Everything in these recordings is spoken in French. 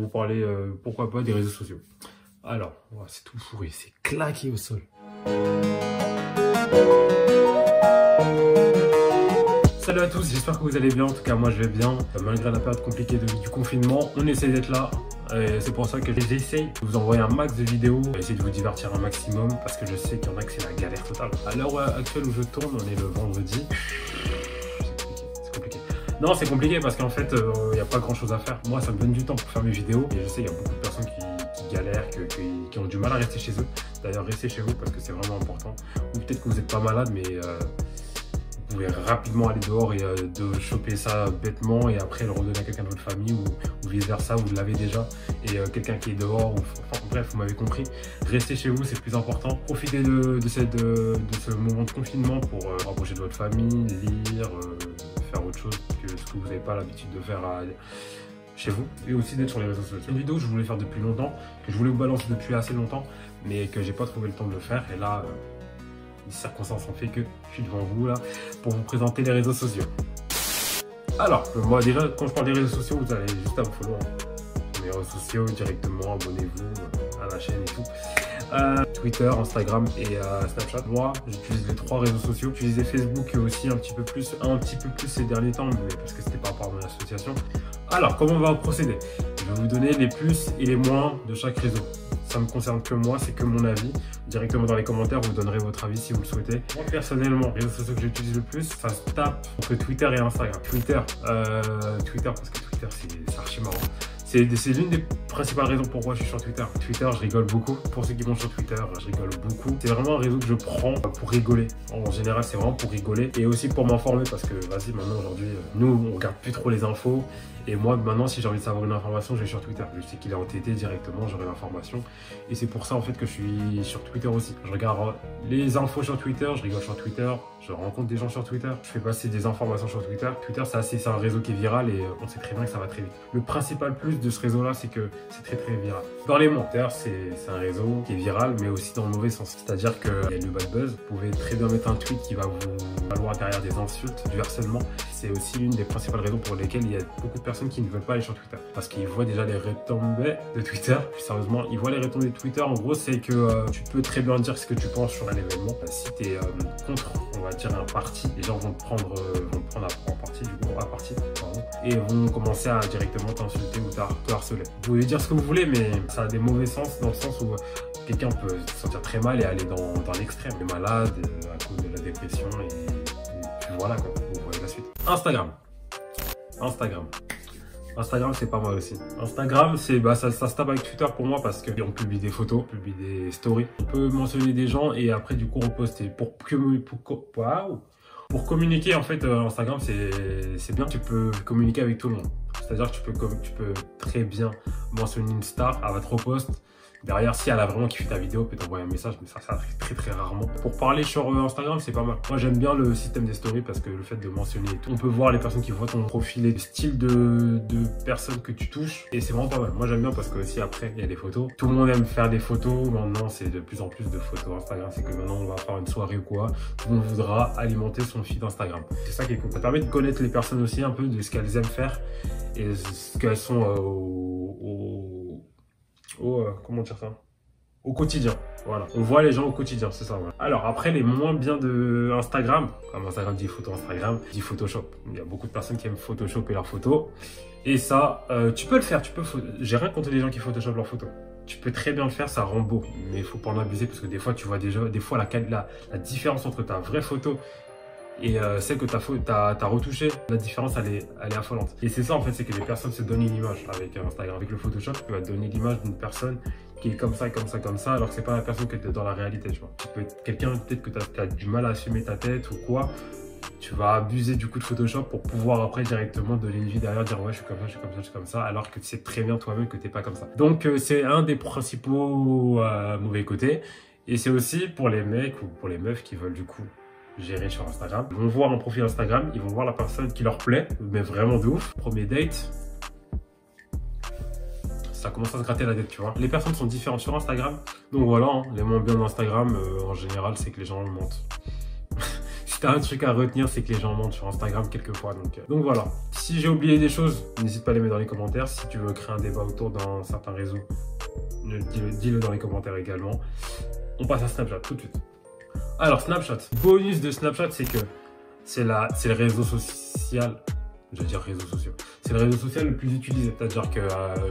Vous parlez, pourquoi pas, des réseaux sociaux. Alors, c'est tout pourri, c'est claqué au sol. Salut à tous, j'espère que vous allez bien. En tout cas, moi je vais bien. Malgré la période compliquée du confinement, on essaie d'être là. C'est pour ça que j'essaye de vous envoyer un max de vidéos, essayer de vous divertir un maximum, parce que je sais qu'il y en a que c'est la galère totale. À l'heure actuelle où je tourne, on est le vendredi. C'est compliqué. Non, c'est compliqué parce qu'en fait, il n'y a pas grand chose à faire. Moi, ça me donne du temps pour faire mes vidéos. Et je sais, il y a beaucoup de personnes qui galèrent, qui ont du mal à rester chez eux. D'ailleurs, restez chez vous parce que c'est vraiment important. Ou peut-être que vous n'êtes pas malade, mais vous pouvez rapidement aller dehors et de choper ça bêtement et après le redonner à quelqu'un de votre famille ou vice versa, vous l'avez déjà. Et quelqu'un qui est dehors, enfin bref, vous m'avez compris. Restez chez vous, c'est le plus important. Profitez de ce moment de confinement pour rapprocher de votre famille, lire, faire autre chose que ce que vous n'avez pas l'habitude de faire chez vous, et aussi d'être sur les réseaux sociaux. C'est une vidéo que je voulais faire depuis longtemps, que je voulais vous balancer depuis assez longtemps, mais que j'ai pas trouvé le temps de le faire. Et là, les circonstances ont fait que je suis devant vous là pour vous présenter les réseaux sociaux. Alors, moi déjà, quand je parle des réseaux sociaux, vous allez juste à me follow. Les réseaux sociaux directement, abonnez-vous à la chaîne et tout. Twitter, Instagram et Snapchat. Moi, j'utilise les 3 réseaux sociaux. J'utilisais Facebook aussi un petit peu plus ces derniers temps, mais parce que c'était par rapport à mon association. Alors, comment on va procéder? Je vais vous donner les plus et les moins de chaque réseau. Ça me concerne que moi, c'est que mon avis. Directement dans les commentaires, vous donnerez votre avis si vous le souhaitez. Moi, personnellement, les réseaux sociaux que j'utilise le plus, ça se tape entre Twitter et Instagram. Twitter parce que Twitter, c'est archi marrant. C'est l'une des principales raisons pourquoi je suis sur Twitter. Twitter, je rigole beaucoup. Pour ceux qui vont sur Twitter, je rigole beaucoup. C'est vraiment un réseau que je prends pour rigoler. En général, c'est vraiment pour rigoler et aussi pour m'informer parce que, vas-y, maintenant, aujourd'hui, nous, on regarde plus trop les infos. Et moi, maintenant, si j'ai envie de savoir une information, je vais sur Twitter. Je sais qu'il est en TT directement, j'aurai l'information. Et c'est pour ça, en fait, que je suis sur Twitter aussi. Je regarde les infos sur Twitter, je rigole sur Twitter, je rencontre des gens sur Twitter, je fais passer des informations sur Twitter. Twitter, c'est un réseau qui est viral et on sait très bien que ça va très vite. Le principal plus de ce réseau-là, c'est que c'est très, très viral. Dans les montages, c'est un réseau qui est viral, mais aussi dans le mauvais sens. C'est-à-dire qu'il y a le bad buzz. Vous pouvez très bien mettre un tweet qui va vous valoir derrière des insultes, du harcèlement. C'est aussi une des principales raisons pour lesquelles il y a beaucoup de personnes qui ne veulent pas aller sur Twitter. Parce qu'ils voient déjà les retombées de Twitter. Plus sérieusement, ils voient les retombées de Twitter. En gros, c'est que tu peux très bien dire ce que tu penses sur un événement. Si tu es contre, on va dire, un parti, les gens vont te prendre en partie, du coup, à partie, pardon, et vont commencer à directement t'insulter ou te harceler. Vous pouvez dire ce que vous voulez, mais ça a des mauvais sens dans le sens où quelqu'un peut se sentir très mal et aller dans l'extrême. Il est malade à cause de la dépression et puis voilà quoi, vous voyez la suite. Instagram, c'est pas mal aussi. Instagram, ça se tape avec Twitter pour moi parce qu'on publie des photos, on publie des stories. On peut mentionner des gens et après du coup reposter. Pour communiquer en fait, Instagram c'est bien, tu peux communiquer avec tout le monde. C'est-à-dire que tu peux très bien mentionner une star, elle va te reposter. Derrière, si elle a vraiment kiffé ta vidéo, elle peut t'envoyer un message, mais ça arrive très très rarement. Pour parler sur Instagram, c'est pas mal. Moi, j'aime bien le système des stories parce que le fait de mentionner tout, on peut voir les personnes qui voient ton profil et le style de personnes que tu touches. Et c'est vraiment pas mal. Moi, j'aime bien parce que aussi après, il y a des photos. Tout le monde aime faire des photos. Maintenant, c'est de plus en plus de photos Instagram. C'est que maintenant, on va faire une soirée ou quoi. Tout le monde voudra alimenter son feed Instagram. C'est ça qui est cool. Ça permet de connaître les personnes aussi un peu de ce qu'elles aiment faire et ce qu'elles sont comment dire ça? Au quotidien, voilà. On voit les gens au quotidien, c'est ça. Voilà. Alors après, les moins bien de Instagram, comme Instagram dit photo, Instagram dit Photoshop. Il y a beaucoup de personnes qui aiment photoshopper leurs photos. Et ça, tu peux le faire. J'ai rien contre les gens qui photoshopent leurs photos. Tu peux très bien le faire, ça rend beau. Mais il faut pas en abuser parce que des fois, tu vois déjà, la différence entre ta vraie photo et celle que tu as retouchée, la différence elle est affolante. Et c'est ça en fait, c'est que les personnes se donnent une image avec Instagram. Avec le Photoshop, tu vas te donner l'image d'une personne qui est comme ça, alors que c'est pas la personne que tu es dans la réalité, tu vois. Tu peux être quelqu'un, peut-être que tu as du mal à assumer ta tête ou quoi. Tu vas abuser du coup de Photoshop pour pouvoir après directement donner une vie derrière, dire ouais je suis comme ça, je suis comme ça, je suis comme ça, alors que tu sais très bien toi-même que t'es pas comme ça. Donc c'est un des principaux mauvais côtés. Et c'est aussi pour les mecs ou pour les meufs qui veulent du coup gérer sur Instagram. Ils vont voir un profil Instagram, ils vont voir la personne qui leur plaît, mais vraiment de ouf. Premier date, ça commence à se gratter la tête, tu vois. Les personnes sont différentes sur Instagram, donc voilà, hein, les moins bien d'Instagram, en général, c'est que les gens mentent. Si t'as un truc à retenir, c'est que les gens mentent sur Instagram quelquefois, donc voilà. Si Si j'ai oublié des choses, n'hésite pas à les mettre dans les commentaires. Si tu veux créer un débat autour d'un certain réseau, dis-le dans les commentaires également. On passe à Snapchat tout de suite. Alors Snapchat, bonus de Snapchat, c'est que c'est le réseau social, je veux dire réseaux sociaux. C'est le réseau social le plus utilisé. C'est-à-dire que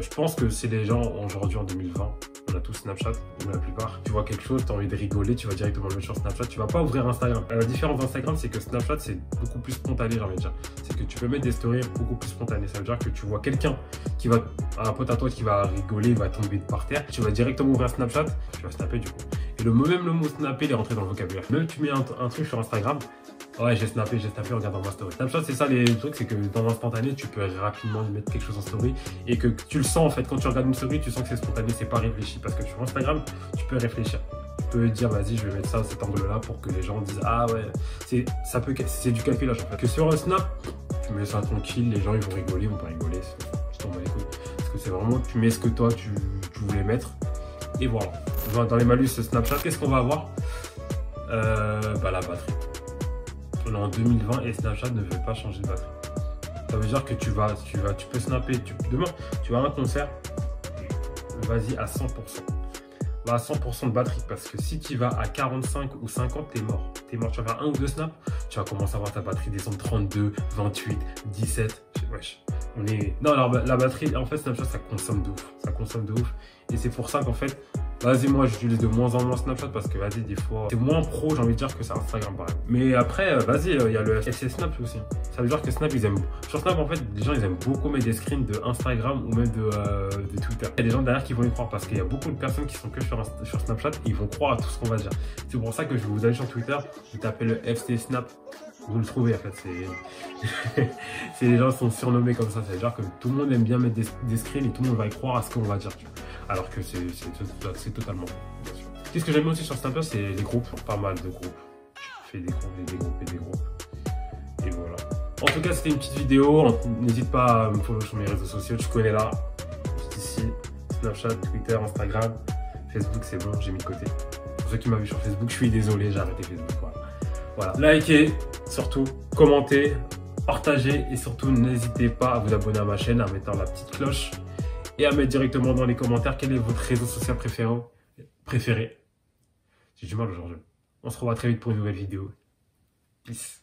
je pense que c'est les gens aujourd'hui en 2020. On a tous Snapchat, ou la plupart. Tu vois quelque chose, tu as envie de rigoler, tu vas directement le mettre sur Snapchat. Tu vas pas ouvrir Instagram. La différence d'Instagram, c'est que Snapchat, c'est beaucoup plus spontané, j'ai envie de dire. C'est que tu peux mettre des stories beaucoup plus spontanées. Ça veut dire que tu vois quelqu'un qui va, un pote à toi qui va rigoler, va tomber par terre. Tu vas directement ouvrir Snapchat, tu vas snapper du coup. Et même le mot snapper, il est rentré dans le vocabulaire. Même tu mets un truc sur Instagram. Ouais, j'ai snappé, regarde dans ma story. Snapchat, c'est ça les trucs, c'est que dans l'instantané, tu peux rapidement mettre quelque chose en story et que tu le sens en fait. Quand tu regardes une story, tu sens que c'est spontané, c'est pas réfléchi. Parce que sur Instagram, tu peux réfléchir. Tu peux dire, vas-y, je vais mettre ça à cet angle-là pour que les gens disent, ah ouais, c'est du calculage en fait. Que sur un Snap, tu mets ça tranquille, les gens ils vont rigoler, ils vont pas rigoler, c'est ton les couilles. Parce que c'est vraiment, tu mets ce que toi tu voulais mettre et voilà. Dans les malus Snapchat, qu'est-ce qu'on va avoir? La batterie. On est en 2020 et Snapchat ne veut pas changer de batterie. Ça veut dire que tu peux snapper. Demain, tu vas à un concert, vas-y à 100%. Va à 100% de batterie parce que si tu vas à 45 ou 50, t'es mort. T'es mort. Tu vas faire un ou deux snaps, tu vas commencer à voir ta batterie descendre 32, 28, 17. Wesh. Non, alors la batterie, en fait, Snapchat, ça consomme de ouf. Ça consomme de ouf. Et c'est pour ça qu'en fait, vas-y, moi j'utilise de moins en moins Snapchat parce que vas-y, des fois, c'est moins pro, j'ai envie de dire que c'est Instagram pareil. Mais après, vas-y, il y a le FC Snap aussi. Ça veut dire que Snap, ils aiment. Sur Snap, en fait, les gens, ils aiment beaucoup mettre des screens de Instagram ou même de Twitter. Il y a des gens derrière qui vont y croire parce qu'il y a beaucoup de personnes qui sont que sur Snapchat et ils vont croire à tout ce qu'on va dire. C'est pour ça que je vais vous aller sur Twitter, vous tapez le FC Snap. Vous le trouvez en fait, c'est les gens sont surnommés comme ça, c'est-à-dire que tout le monde aime bien mettre des screens et tout le monde va y croire à ce qu'on va dire, alors que c'est totalement bien sûr. Qu'est-ce que j'aime aussi sur Snapchat, c'est les groupes, pas mal de groupes. Je fais des groupes et des groupes et des groupes. Et voilà. En tout cas, c'était une petite vidéo, n'hésite pas à me follow sur mes réseaux sociaux, tu connais là, juste ici, Snapchat, Twitter, Instagram, Facebook c'est bon, j'ai mis de côté. Pour ceux qui m'ont vu sur Facebook, je suis désolé, j'ai arrêté Facebook, voilà. Likez, surtout, commentez, partagez et surtout n'hésitez pas à vous abonner à ma chaîne, à mettre la petite cloche et à mettre directement dans les commentaires quel est votre réseau social préféré. J'ai du mal aujourd'hui. On se revoit très vite pour une nouvelle vidéo. Peace.